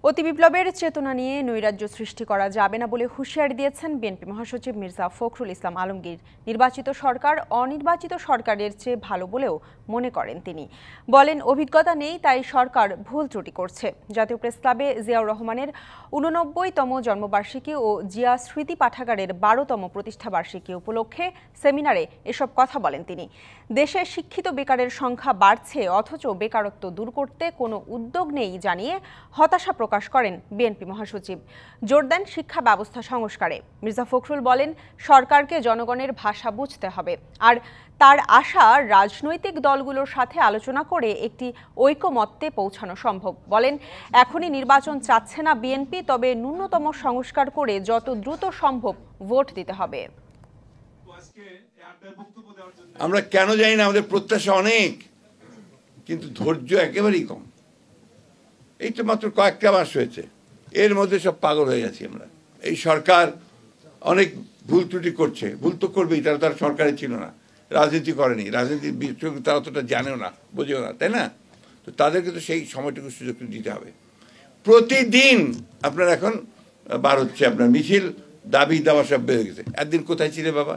অতি বিপ্লবের চেতনা নিয়ে নৈরাজ্য সৃষ্টি করা যাবে না বলে হুঁশিয়ারি দিয়েছেন বিএনপি মহাসচিব মির্জা ফখরুল ইসলাম আলমগীর। নির্বাচিত সরকার অনির্বাচিত সরকারের চেয়ে ভালো বলেও মনে করেন তিনি। বলেন, অভিজ্ঞতা নেই তাই সরকার ভুল ত্রুটি করছে। জাতীয় প্রেসক্লাবে জিয়াউর রহমানের ৮৯তম জন্মবার্ষিকী ও জিয়া স্মৃতি পাঠাগারের ১২তম প্রতিষ্ঠাবার্ষিকী উপলক্ষে সেমিনারে এসব কথা বলেন তিনি। দেশে শিক্ষিত বেকারের সংখ্যা বাড়ছে অথচ বেকারত্ব দূর করতে কোনো উদ্যোগ নেই জানিয়ে হতাশা প্রকাশ করেন বিএনপি মহাসচিব। জোর দেন শিক্ষা ব্যবস্থা সংস্কারে। মির্জা ফখরুল বলেন, সরকারকে জনগণের ভাষা বুঝতে হবে, আর তার আশা রাজনৈতিক দলগুলোর সাথে আলোচনা করে একটি ঐকমত্যে পৌঁছানো সম্ভব। বলেন, এখনই নির্বাচন চাচ্ছে না বিএনপি, তবে ন্যূনতম সংস্কার করে যত দ্রুত সম্ভব ভোট দিতে হবে। আমরা কেন জানি না, আমাদের প্রত্যাশা অনেক কিন্তু ধৈর্য একেবারেই কম। এই তো মাত্র কয়েকটা মাস হয়েছে, এর মধ্যে সব পাগল হয়ে গেছি আমরা। এই সরকার অনেক ভুল ত্রুটি করছে, ভুল তো করবেই, তারা সরকারে ছিল না, রাজনীতি করেনি, রাজনীতির তারা অতটা জানেও না, বোঝেও না, তাই না? তো তাদেরকে তো সেই সময়টুকু সুযোগ দিতে হবে। প্রতিদিন আপনার এখন বার হচ্ছে আপনার মিছিল, দাবি দাওয়া সব বেড়ে গেছে। একদিন কোথায় ছিলে বাবা?